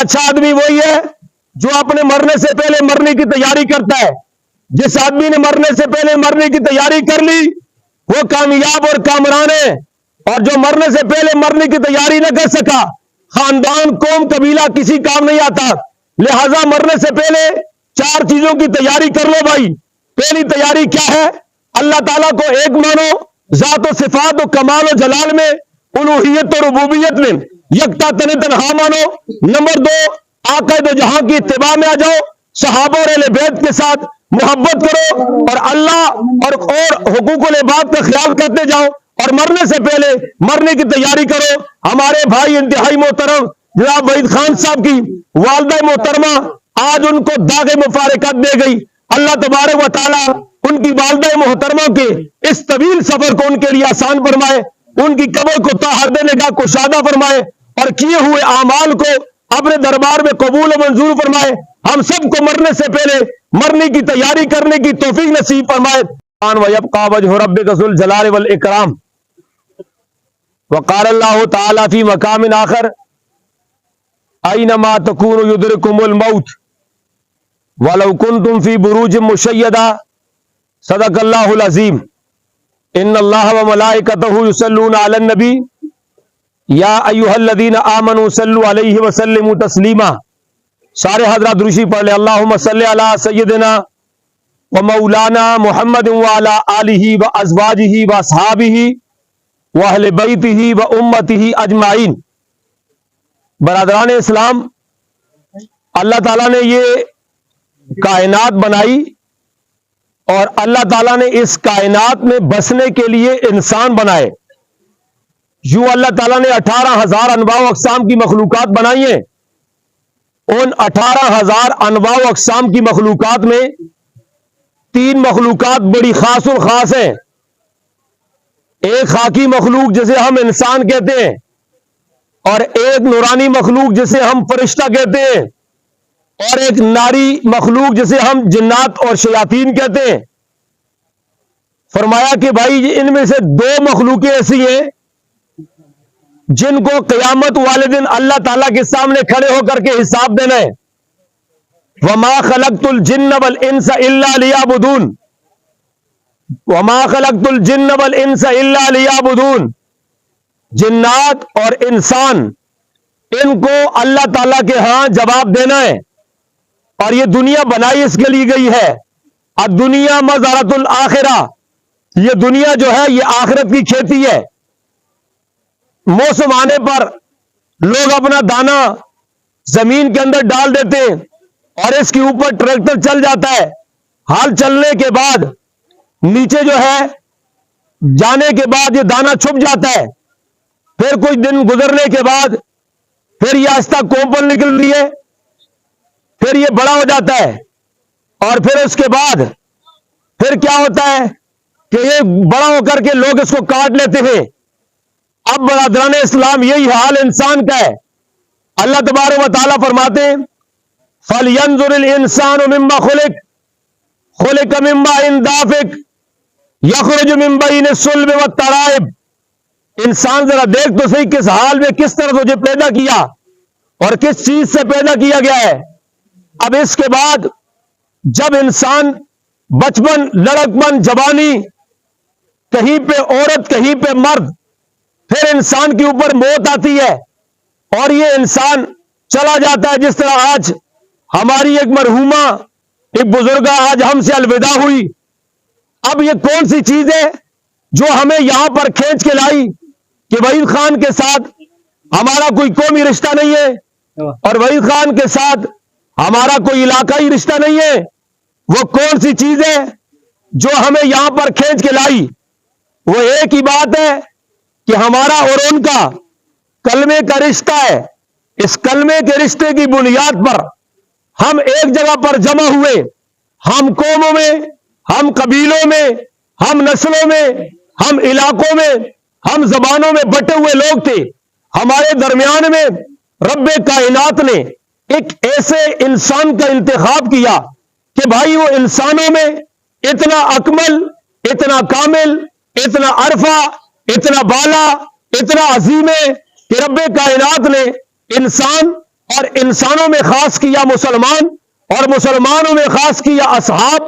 اچھا آدمی وہی ہے جو اپنے مرنے سے پہلے مرنے کی تیاری کرتا ہے. جس آدمی نے مرنے سے پہلے مرنے کی تیاری کر لی وہ کامیاب اور کامران ہے. اور جو مرنے سے پہلے مرنے کی تیاری نہ کر سکا، خاندان، قوم، قبیلہ کسی کام نہیں آتا. لہذا مرنے سے پہلے 4 چیزوں کی تیاری کر لو بھائی. پہلی تیاری کیا ہے؟ اللہ تعالیٰ کو ایک مانو، ذات و صفات و کمال و جلال میں، الوہیت و ربوبیت میں یکتا تنہا مانو. نمبر 2، آقا دو جہاں کی اتباع میں آ جاؤ، صحابہ اور اہل بیت کے ساتھ محبت کرو اور اللہ اور حقوق العباد کا خیال کرتے جاؤ اور مرنے سے پہلے مرنے کی تیاری کرو. ہمارے بھائی انتہائی محترم جناب وحید خان صاحب کی والدہ محترمہ آج ان کو داغ مفارقت دے گئی. اللہ تبارک و تعالی ان کی والدہ محترمہ کے اس طویل سفر کو ان کے لیے آسان فرمائے، ان کی قبر کو تا حد نگاہ کشادہ فرمائے اور کیے ہوئے اعمال کو اپنے دربار میں قبول و منظور فرمائے. ہم سب کو مرنے سے پہلے مرنے کی تیاری کرنے کی توفیق نصیب فرمائے. وَيَبْقَى وَجْهُ رَبِّكَ ذُو الْجَلَالِ وَالْإِكْرَامِ. وقال اللہ تعالیٰ فی مقام آخر اَيْنَمَا تَكُونُوا يُدْرِكُكُمُ الْمَوْتُ وَلَوْ كُنْتُمْ فِي بُرُوجٍ مُشَيَّدَةٍ. صدق اللہ العظیم. ان اللہ وملائکتہ یصلون علی النبی یا ایھا الذین آمنوا صلوا علیہ وسلموا تسلیما. سارے حضرات درشی پڑھ لیں. اللہم صلی علی سیدنا و مولانا محمد وعلی آلہ و ازواجہ و اصحابہ و اہل بیتہ و امتہ اجمعین. برادران اسلام، اللہ تعالیٰ نے یہ کائنات بنائی اور اللہ تعالیٰ نے اس کائنات میں بسنے کے لیے انسان بنائے. یوں اللہ تعالیٰ نے 18,000 انواع و اقسام کی مخلوقات بنائی ہیں. ان 18,000 انواع و اقسام کی مخلوقات میں 3 مخلوقات بڑی خاص و خاص ہیں. ایک خاکی مخلوق جسے ہم انسان کہتے ہیں اور ایک نورانی مخلوق جسے ہم فرشتہ کہتے ہیں اور ایک ناری مخلوق جسے ہم جنات اور شیاطین کہتے ہیں. فرمایا کہ بھائی ان میں سے 2 مخلوقیں ایسی ہیں جن کو قیامت والے دن اللہ تعالیٰ کے سامنے کھڑے ہو کر کے حساب دینا ہے. وَمَا خَلَقْتُ الْجِنَّ وَالْإِنسَ إِلَّا لِيَعْبُدُونَ. وَمَا خَلَقْتُ الْجِنَّ وَالْإِنسَ إِلَّا لِيَعْبُدُونَ. جنات اور انسان ان کو اللہ تعالیٰ کے ہاں جواب دینا ہے اور یہ دنیا بنائی اس کے لیے گئی ہے. الدنیا مزرعۃ الآخرہ. یہ دنیا جو ہے یہ آخرت کی کھیتی ہے. موسم آنے پر لوگ اپنا دانا زمین کے اندر ڈال دیتے ہیں اور اس کے اوپر ٹریکٹر چل جاتا ہے. ہال چلنے کے بعد نیچے جو ہے جانے کے بعد یہ دانا چھپ جاتا ہے. پھر کچھ دن گزرنے کے بعد پھر یہ آہستہ کومپل نکل رہی ہے، پھر یہ بڑا ہو جاتا ہے اور پھر اس کے بعد پھر کیا ہوتا ہے کہ یہ بڑا ہو کر کے لوگ اس کو کاٹ لیتے ہیں. اب برادران اسلام یہی حال انسان کا ہے. اللہ تبارک و تعالیٰ فرماتے ہیں فَلْيَنْظُرِ الْإِنسَانُ مِمَّا خُلِقَ مِن مَّاءٍ دَافِقٍ يَخْرُجُ مِن بَيْنِ الصُّلْبِ وَالتَّرَائِبِ. انسان ذرا دیکھ تو صحیح کس حال میں کس طرح تجھے پیدا کیا اور کس چیز سے پیدا کیا گیا ہے. اب اس کے بعد جب انسان بچپن، لڑکپن، جوانی، کہیں پہ عورت کہیں پہ مرد، پھر انسان کے اوپر موت آتی ہے اور یہ انسان چلا جاتا ہے. جس طرح آج ہماری ایک مرحومہ ایک بزرگہ آج ہم سے الوداع ہوئی. اب یہ کون سی چیز ہے جو ہمیں یہاں پر کھینچ کے لائی کہ وحید خان کے ساتھ ہمارا کوئی قومی رشتہ نہیں ہے اور وحید خان کے ساتھ ہمارا کوئی علاقائی رشتہ نہیں ہے. وہ کون سی چیز ہے جو ہمیں یہاں پر کھینچ کے لائی؟ وہ ایک ہی بات ہے کہ ہمارا اور ان کا کلمے کا رشتہ ہے. اس کلمے کے رشتے کی بنیاد پر ہم ایک جگہ پر جمع ہوئے. ہم قوموں میں، ہم قبیلوں میں، ہم نسلوں میں، ہم علاقوں میں، ہم زبانوں میں بٹے ہوئے لوگ تھے. ہمارے درمیان میں رب کائنات نے ایک ایسے انسان کا انتخاب کیا کہ بھائی وہ انسانوں میں اتنا اکمل، اتنا کامل، اتنا عرفہ، اتنا بالا، اتنا عظیم ہے کہ رب کائنات نے انسان اور انسانوں میں خاص کیا مسلمان، اور مسلمانوں میں خاص کیا اصحاب،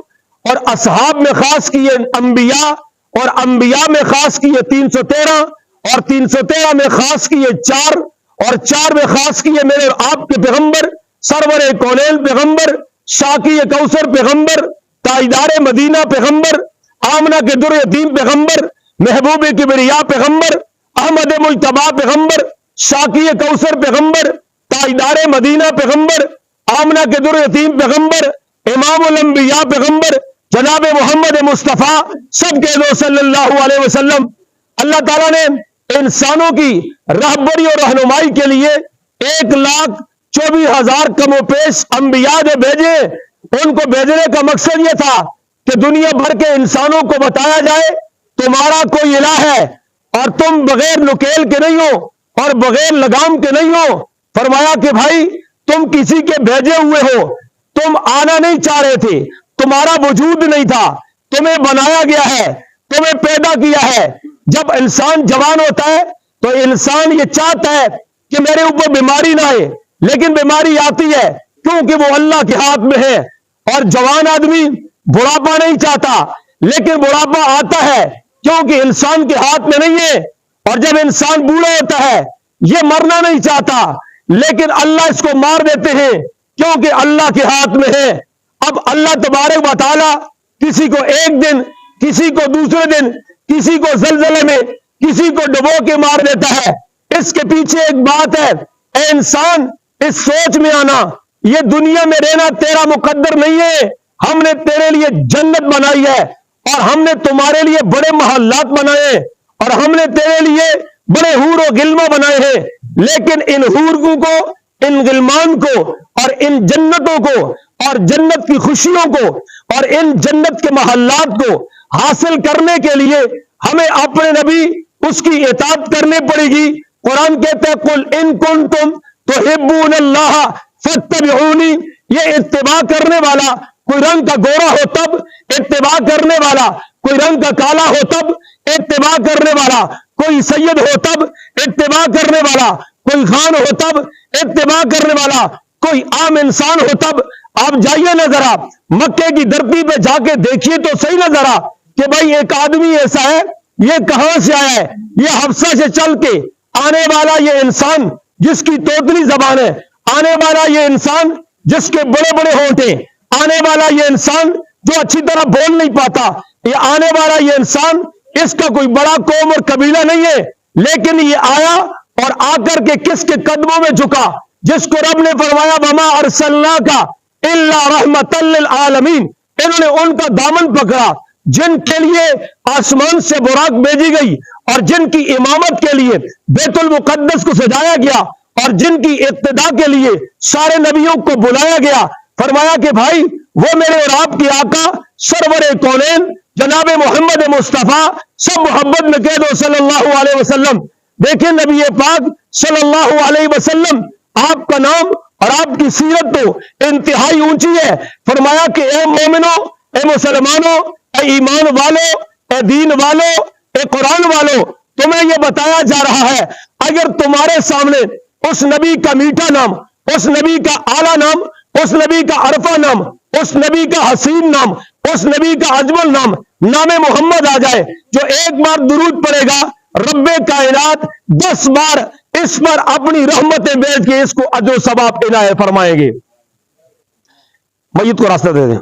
اور اصحاب میں خاص کیے انبیاء، اور انبیاء میں خاص کیے 313، اور 313 میں خاص کیے 4، اور 4 میں خاص کیے میرے آپ کے پیغمبر، سرور کونین پیغمبر، شاکی کوثر پیغمبر، تاجدار مدینہ پیغمبر، آمنہ کے در یتیم پیغمبر، محبوب کبریا پیغمبر، احمد مجتبی پیغمبر، شاکی کوثر پیغمبر، تاجدار مدینہ پیغمبر، آمنہ کے در یتیم پیغمبر، امام الانبیاء پیغمبر، جناب محمد مصطفیٰ سب کے دو صلی اللہ علیہ وسلم۔ اللہ تعالیٰ نے انسانوں کی رہبری اور رہنمائی کے لیے 1,24,000 کم و پیش انبیاء جو بھیجے، ان کو بھیجنے کا مقصد یہ تھا کہ دنیا بھر کے انسانوں کو بتایا جائے تمہارا کوئی الہ ہے اور تم بغیر نکیل کے نہیں ہو اور بغیر لگام کے نہیں ہو۔ فرمایا کہ بھائی تم کسی کے بھیجے ہوئے ہو، تم آنا نہیں چاہ رہے تھے، تمہارا وجود نہیں تھا، تمہیں بنایا گیا ہے، تمہیں پیدا کیا ہے۔ جب انسان جوان ہوتا ہے تو انسان یہ چاہتا ہے کہ میرے اوپر بیماری نہ آئے، لیکن بیماری آتی ہے کیونکہ وہ اللہ کے ہاتھ میں ہے۔ اور جوان آدمی بڑھاپا نہیں چاہتا، لیکن بڑھاپا آتا ہے کیونکہ انسان کے ہاتھ میں نہیں ہے۔ اور جب انسان بوڑھا ہوتا ہے یہ مرنا نہیں چاہتا، لیکن اللہ اس کو مار دیتے ہیں کیونکہ اللہ کے ہاتھ میں ہے۔ اب اللہ تبارک و تعالی کسی کو ایک دن، کسی کو دوسرے دن، کسی کو زلزلے میں، کسی کو ڈبو کے مار دیتا ہے۔ اس کے پیچھے ایک بات ہے، اے انسان اس سوچ میں آنا، یہ دنیا میں رہنا تیرا مقدر نہیں ہے، ہم نے تیرے لیے جنت بنائی ہے، اور ہم نے تمہارے لیے بڑے محلات بنائے، اور ہم نے تیرے لیے بڑے حور و غلمان بنائے ہیں، لیکن ان حوروں کو، ان غلمان کو، اور ان جنتوں کو، اور جنت کی خوشیوں کو، اور ان جنت کے محلات کو حاصل کرنے کے لیے ہمیں اپنے نبی اس کی اطاعت کرنی پڑے گی۔ قرآن کہتا ہے قل ان کنتم تحبون اللہ فاتبعونی، یہ اتباع کرنے والا کوئی رنگ کا گورا ہو تب، اتباع کرنے والا کوئی رنگ کا کالا ہو تب، اتباع کرنے والا کوئی سید ہو تب، اتباع کرنے والا کوئی خان ہو تب، اتباع کرنے والا کوئی عام انسان ہو تب۔ آپ جائیے نہ ذرا مکے کی دھرتی پہ جا کے دیکھیے تو صحیح نہ ذرا کہ بھائی ایک آدمی ایسا ہے، یہ کہاں سے آیا ہے؟ یہ حبشہ سے چل کے آنے والا یہ انسان جس کی توتلی زبان ہے، آنے والا یہ انسان جس کے بڑے بڑے ہونٹ ہیں، آنے والا یہ انسان جو اچھی طرح بول نہیں پاتا، یہ آنے والا یہ انسان اس کا کوئی بڑا قوم اور قبیلہ نہیں ہے، لیکن یہ آیا اور آ کر کے کس کے قدموں میں جھکا؟ جس کو رب نے فرمایا وما ارسلناک الا رحمۃ للعالمین۔ انہوں نے ان کا دامن پکڑا جن کے لیے آسمان سے براق بھیجی گئی، اور جن کی امامت کے لیے بیت المقدس کو سجایا گیا، اور جن کی اقتداء کے لیے سارے نبیوں کو بلایا گیا۔ فرمایا کہ بھائی وہ میرے اور آپ کے آقا سرور کونین جناب محمد مصطفیٰ، سب محبت میں کہہ دو صلی اللہ علیہ وسلم۔ دیکھیں نبی پاک صلی اللہ علیہ وسلم، آپ کا نام اور آپ کی سیرت تو انتہائی اونچی ہے۔ فرمایا کہ اے مومنو، اے مسلمانوں، اے ایمان والو، اے دین والو، اے قرآن والو، تمہیں یہ بتایا جا رہا ہے اگر تمہارے سامنے اس نبی کا میٹھا نام، اس نبی کا اعلیٰ نام، اس نبی کا عرفہ نام، اس نبی کا حسین نام، اس نبی کا اجمل نام، نام محمد آ جائے، جو ایک بار درود پڑے گا رب کائنات 10 بار اس پر اپنی رحمتیں بیچ کے اس کو اجر و ثواب عنایت فرمائیں گے۔ میت کو راستہ دے دیں۔